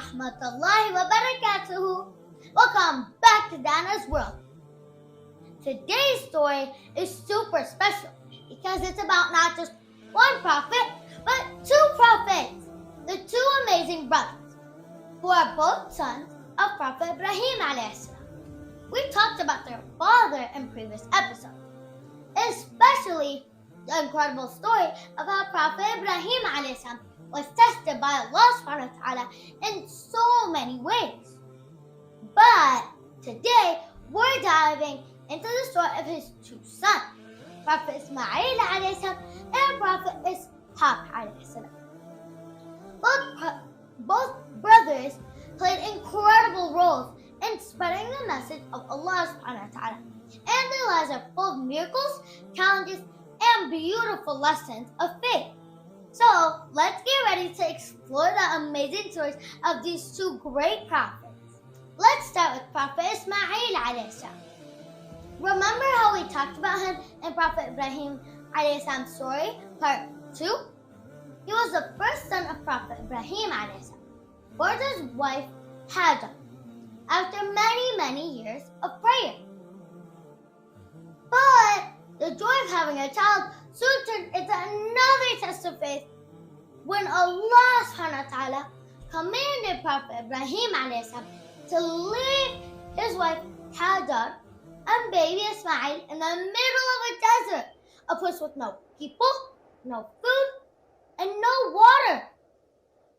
rahmatullahi wa barakatuhu. Welcome back to Dana's World. Today's story is super special because it's about not just one prophet, but two prophets, the two amazing brothers, who are both sons of Prophet Ibrahim alayhi salam. We talked about their father in previous episodes, especially the incredible story of how Prophet Ibrahim alayhi salam was tested by Allah subhanahu wa ta'ala in so many ways. But today, we're diving into the story of his two sons, Prophet Ismail alayhi salam and Prophet Ishaq alayhi salam. Both brothers played incredible roles in spreading the message of Allah subhanahu wa ta'ala, and their lives are full of miracles, challenges, and beautiful lessons of faith. So let's get ready to explore the amazing stories of these two great prophets. Let's start with Prophet Ismail alayhi salam. Remember how we talked about him in Prophet Ibrahim alayhi salam's story, part 2? He was the first son of Prophet Ibrahim alayhi salam, born to his wife Hājar, after many years of prayer. But the joy of having a child soon turned into another test of faith when Allah subhanahu wa ta'ala commanded Prophet Ibrahim alayhi salam to leave his wife Hājar and baby Ismail in the middle of a desert, a place with no people, no food, and no water.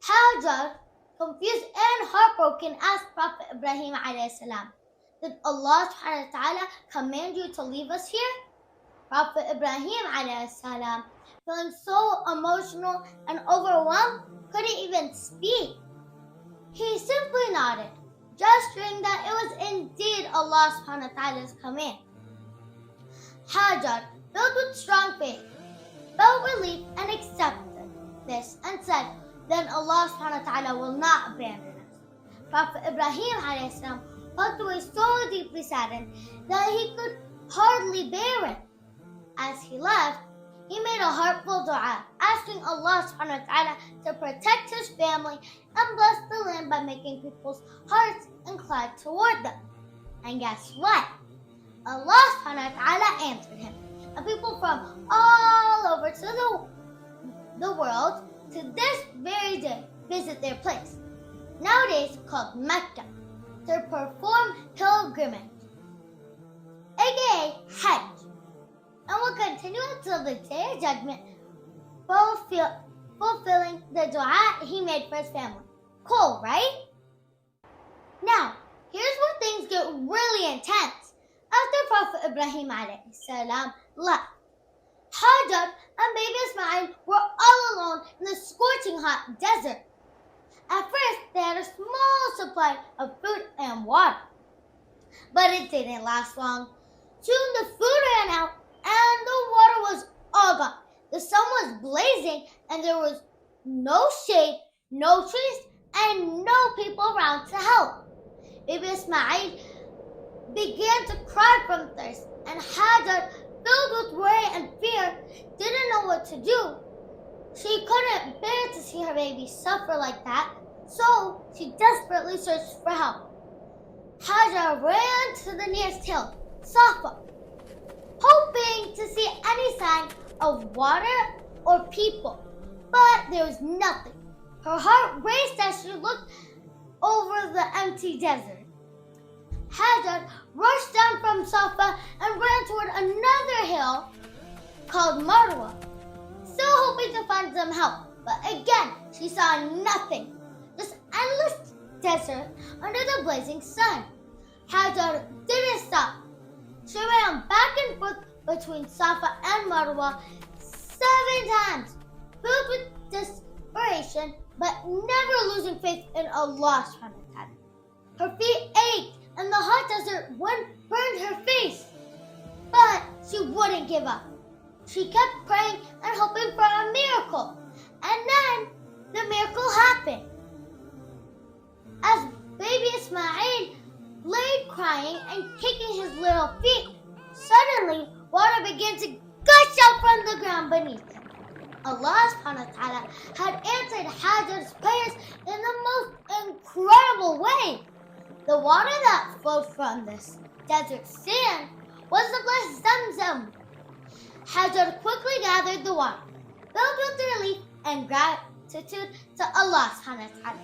Hājar, confused and heartbroken, asked Prophet Ibrahim alayhi salam, "Did Allah subhanahu wa ta'ala command you to leave us here?" Prophet Ibrahim alayhi salam, feeling so emotional and overwhelmed, couldn't even speak. He simply nodded, gesturing that it was indeed Allah subhanahu wa ta'ala's command. Hājar, filled with strong faith, felt relief and accepted this and said, "Then Allah subhanahu wa ta'ala will not abandon us." Prophet Ibrahim alayhi salam walked away so deeply saddened that he could hardly bear it. As he left, he made a heartfelt du'a, asking Allah subhanahu wa ta'ala to protect his family and bless the land by making people's hearts inclined toward them. And guess what? Allah subhanahu wa ta'ala answered him, and people from all over the world to this very day visit their place, nowadays called Mecca, to perform pilgrimage, aka Hajj, and will continue until the day of judgment, fulfilling the du'a he made for his family. Cool, right? Now, here's where things get really intense. After Prophet Ibrahim alayhi salam left, Hājar and baby Ismail were all alone in the scorching hot desert. At first, they had a small supply of food and water, but it didn't last long. Soon the food ran out and the water was all gone. The sun was blazing and there was no shade, no trees, and no people around to help. Baby Ismail began to cry from thirst, and Hājar, filled with worry and fear, didn't know what to do. She couldn't bear to see her baby suffer like that, so she desperately searched for help. Hājar ran to the nearest hill, Safa, hoping to see any sign of water or people, but there was nothing. Her heart raced as she looked over the empty desert. Hājar rushed down from Safa and ran toward another hill called Marwa, still hoping to find some help, but again she saw nothing, just endless desert under the blazing sun. Hājar didn't stop. She ran back and forth between Safa and Marwa 7 times, filled with desperation, but never losing faith in Allah subhanahu wa ta'ala. Her feet ached and the hot desert wind burned her face, but she wouldn't give up. She kept praying and hoping for a miracle, and then the miracle happened. As baby Ismail lay crying and kicking his little feet, suddenly water began to gush out from the ground beneath him. Allah subhanahu wa ta'ala had answered Hājar's prayers in the most incredible The water that flowed from this desert sand was the blessed Zamzam. Hājar quickly gathered the water, filled with relief and gratitude to Allah subhanahu wa ta'ala.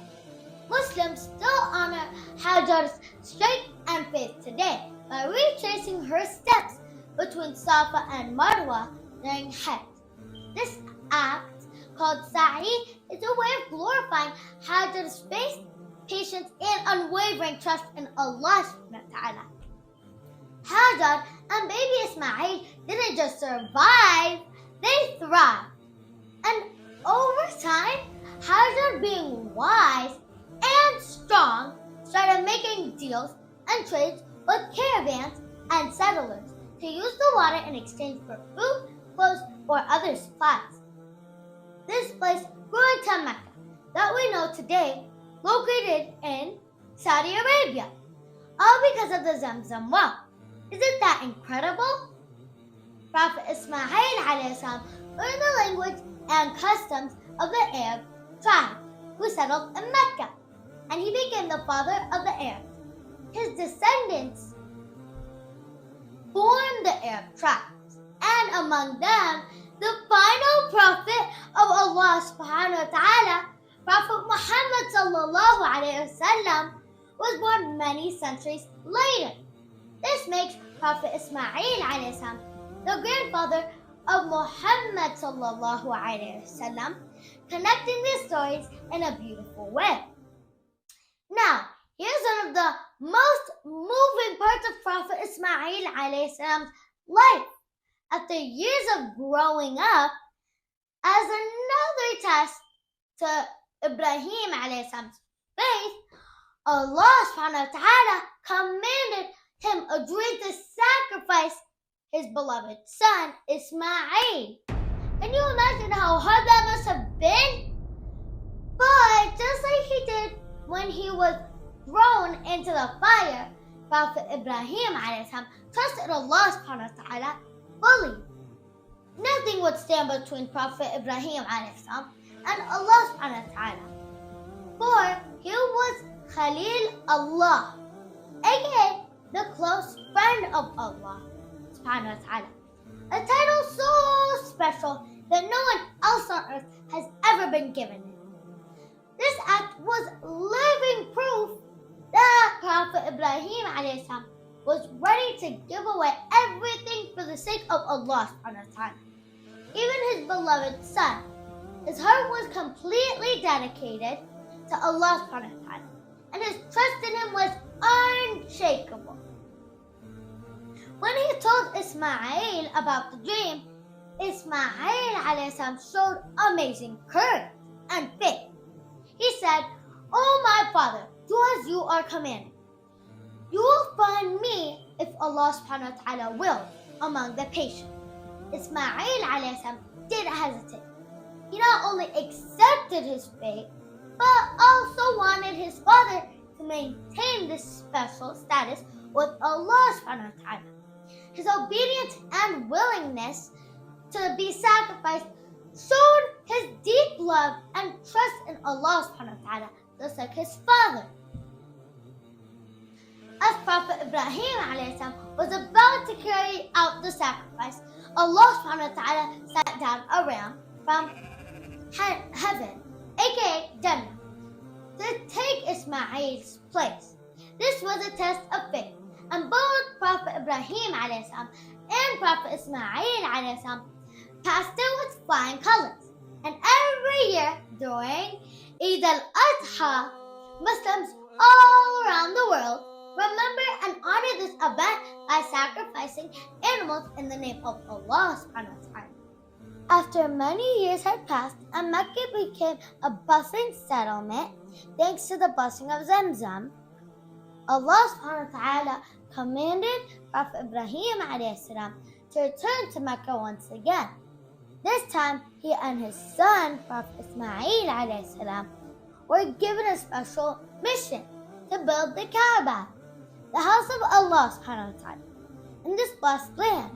Muslims still honor Hājar's strength and faith today by retracing her steps between Safa and Marwa during Hajj. This act, called Sa'i, is a way of glorifying Hājar's faith, patience, and unwavering trust in Allah subhanahu wa ta'ala. Hājar and baby Ismail didn't just survive, they thrived. And over time, Hājar, being wise and strong, started making deals and trades with caravans and settlers to use the water in exchange for food, clothes, or other supplies. This place grew into Mecca that we know today, located in Saudi Arabia, all because of the Zamzam well. Isn't that incredible? Prophet Ismail alayhi salam learned the language and customs of the Arab tribe who settled in Mecca, and he became the father of the Arabs. His descendants formed the Arab tribes, and among them, the final prophet of Allah subhanahu wa ta'ala, Prophet Muhammad sallallahu alayhi wasallam, was born many centuries later. This makes Prophet Ismail alayhi salam the grandfather of Muhammad sallallahu alayhi wasallam, connecting these stories in a beautiful way. Now, here's one of the most moving parts of Prophet Ismail alayhi salam's life. After years of growing up, as another test to Ibrahim alayhi salam's faith, Allah subhanahu wa ta'ala commanded him a dream to sacrifice his beloved son Ismail. Can you imagine how hard that must have been? But just like he did when he was thrown into the fire, Prophet Ibrahim alayhi salam trusted Allah subhanahu wa ta'ala fully. Nothing would stand between Prophet Ibrahim alayhi salam and Allah subhanahu wa ta'ala, for he was Khalil Allah, aka the close friend of Allah subhanahu wa ta'ala, a title so special that no one else on earth has ever been given it. This act was living proof that Prophet Ibrahim alayhi salam was ready to give away everything for the sake of Allah subhanahu wa ta'ala. Even his beloved son, his heart was completely dedicated to Allah subhanahu wa ta'ala, and his trust in him was unshakable. When he told Ismail about the dream, Ismail alayhi salam showed amazing courage and faith. He said, "Oh my father, do as you are commanded. You will find me if Allah subhanahu wa ta'ala will among the patient." Ismail alayhi salam didn't hesitate. He not only accepted his fate, but also wanted his father to maintain this special status with Allah subhanahu wa ta'ala. His obedience and willingness to be sacrificed showed his deep love and trust in Allah subhanahu wa ta'ala, just like his father. As Prophet Ibrahim alayhi salam was about to carry out the sacrifice, Allah subhanahu wa ta'ala sat down a ram from heaven, aka Jannah, to take Ismail's place. This was a test of faith, and both Prophet Ibrahim alayhi salam and Prophet Ismail alayhi salam passed it with flying colors. And every year during Eid al-Adha, Muslims all around the world remember and honor this event by sacrificing animals in the name of Allah subhanahu wa ta'ala. After many years had passed and Mecca became a bustling settlement thanks to the blessing of Zamzam, Allah subhanahu wa ta'ala commanded Prophet Ibrahim alayhi salam to return to Mecca once again. This time, he and his son, Prophet Ismail alayhi salam, were given a special mission to build the Kaaba, the house of Allah subhanahu wa ta'ala, in this blessed land.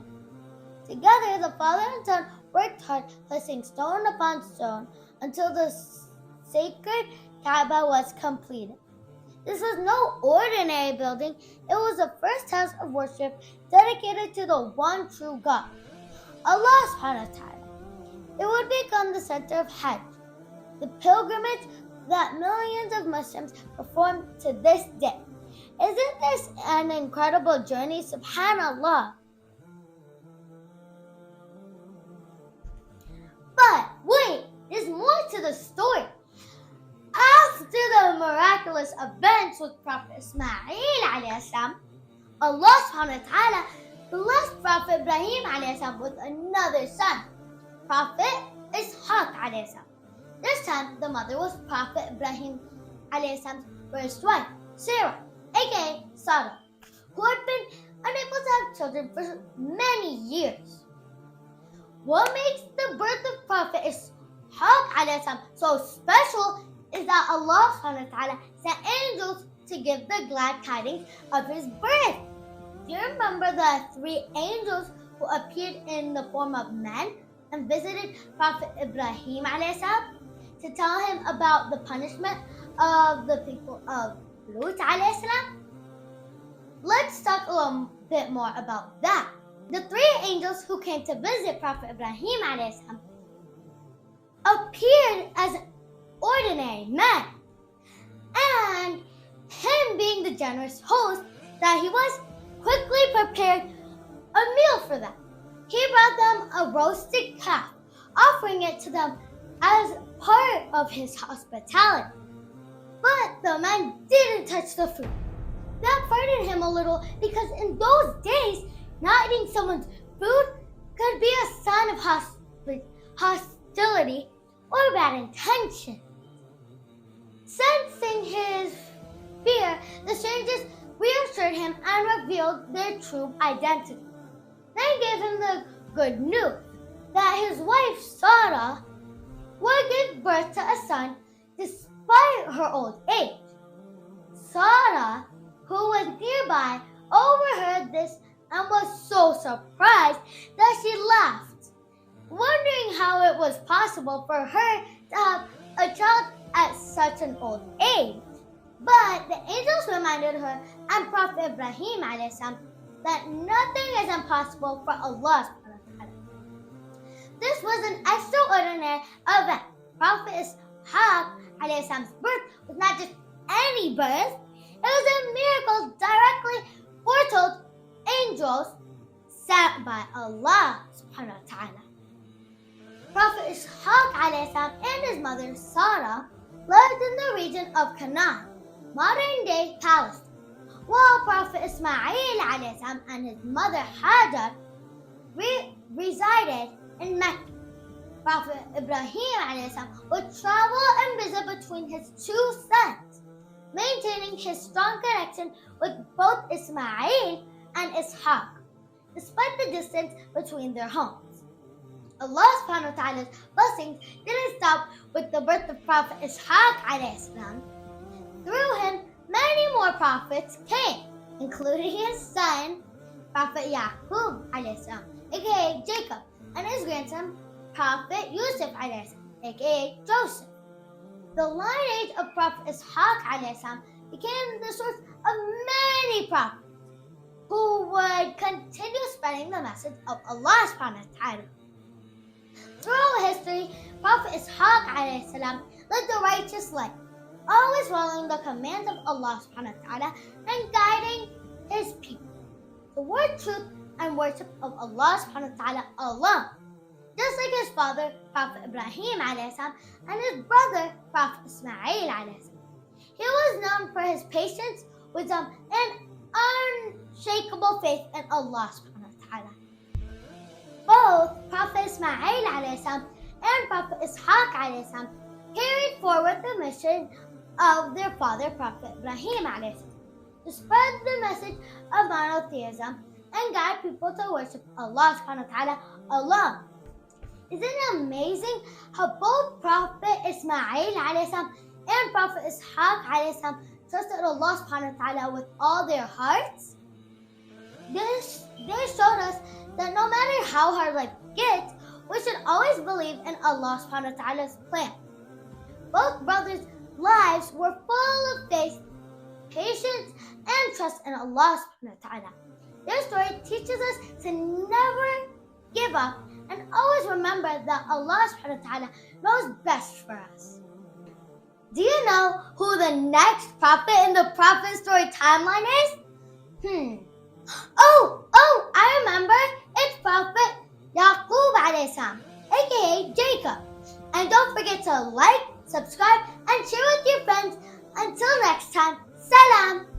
Together, the father and son worked hard, placing stone upon stone until the sacred Kaaba was completed. This was no ordinary building. It was the first house of worship dedicated to the one true God, Allah subhanahu wa ta'ala. It would become the center of Hajj, the pilgrimage that millions of Muslims perform to this day. Isn't this an incredible journey? Subhanallah. But wait, there's more to the story. After the miraculous events with Prophet Ismail alayhi salam, Allah subhanahu wa ta'ala blessed Prophet Ibrahim alayhi salam with another son, Prophet Ishaq alayhi salam. This time, the mother was Prophet Ibrahim alayhi salam's first wife, Sarah, aka Sarah, who had been unable to have children for many years. What makes the birth of Prophet Ishaq alayhi salam so special is that Allah subhanahu wa ta'ala sent angels to give the glad tidings of his birth. Do you remember the 3 angels who appeared in the form of men and visited Prophet Ibrahim alayhi salam to tell him about the punishment of the people of Lut alayhi salam? Let's talk a little bit more about that. The 3 angels who came to visit Prophet Ibrahim alayhi salam appeared as ordinary men, and him being the generous host that he was, quickly prepared a meal for them. He brought them a roasted calf, offering it to them as part of his hospitality. But the men didn't touch the food. That frightened him a little because in those days, not eating someone's food could be a sign of hostility or bad intention. Sensing his fear, the strangers reassured him and revealed their true identity. They gave him the good news that his wife Sarah would give birth to a son despite her old age. Sarah, who was nearby, overheard this and was so surprised that she laughed, wondering how it was possible for her to have a child at such an old age. But the angels reminded her and Prophet Ibrahim alayhi salam that nothing is impossible for Allah subhanahu wa ta'ala. This was an extraordinary event. Prophet Ishaq alayhi salam's birth was not just any birth, it was a miracle directly foretold angels sent by Allah subhanahu wa ta'ala. Prophet Ishaq alayhi salam and his mother Sarah lived in the region of Canaan, modern-day Palestine, while Prophet Ismail alayhi salam and his mother Hājar resided in Mecca. Prophet Ibrahim alayhi salam would travel and visit between his 2 sons, maintaining his strong connection with both Ismail and Ishaq, despite the distance between their homes. Allah subhanahu wa ta'ala's blessings didn't stop with the birth of Prophet Ishaq alayhi salam. Through him, many more prophets came, including his son, Prophet Yaqub alayhi salam, aka Jacob, and his grandson, Prophet Yusuf alayhi salam, aka Joseph. The lineage of Prophet Ishaq alayhi salam became the source of many prophets who would continue spreading the message of Allah subhanahu wa ta'ala. Throughout history, Prophet Ishaq alayhi salam lived a righteous life, always following the commands of Allah subhanahu wa ta'ala and guiding his people toward truth and worship of Allah subhanahu wa ta'ala alone. Just like his father, Prophet Ibrahim alayhi salam, and his brother, Prophet Ismail alayhi salam. He was known for his patience, wisdom, and unshakable faith in Allah subhanahu wa ta'ala. Both Prophet Ismail alayhi salam and Prophet Ishaq alayhi salam carried forward the mission of their father, Prophet Ibrahim alayhi salam, to spread the message of monotheism and guide people to worship Allah subhanahu wa ta'ala alone. Isn't it amazing how both Prophet Ismail alayhi salam and Prophet Ishaq alayhi salam trusted Allah subhanahu wa ta'ala with all their hearts? They showed us that no matter how hard life gets, we should always believe in Allah subhanahu wa ta'ala's plan. Both brothers' lives were full of faith patience, and trust in Allah subhanahu wa ta'ala. Their story teaches us to never give up and always remember that Allah subhanahu wa ta'ala knows best for us. Do you know who the next prophet in the prophet story timeline is? I remember. It's Prophet Yaqub alayhi salam, aka Jacob. And don't forget to like, subscribe, and share with your friends. Until next time, salam.